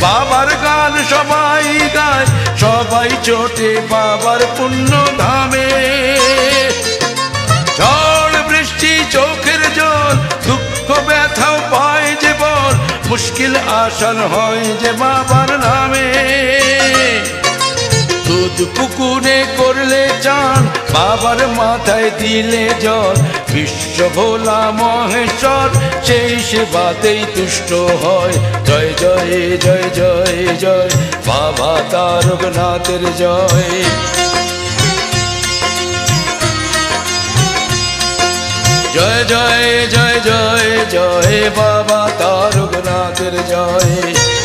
বাবার গান সবাই গায়, সবাই ছোটে বাবার পুণ্য ধামে। ঝড় বৃষ্টি চোখের জল, দুঃখ ব্যথাও পায় যে বল, মুশকিল আসান হয় যে বাবার নামে। দুধ পুকুরে করলে চান, বাবার মাথায় দিলে জল, বিশ্ব ভোলা মহেশ্বর সেই সেবাতেই তুষ্ট হয়। জয় জয় জয় জয় জয় বাবা তারকনাথের জয়। জয় জয় জয় জয় জয় বাবা তারকনাথের জয়।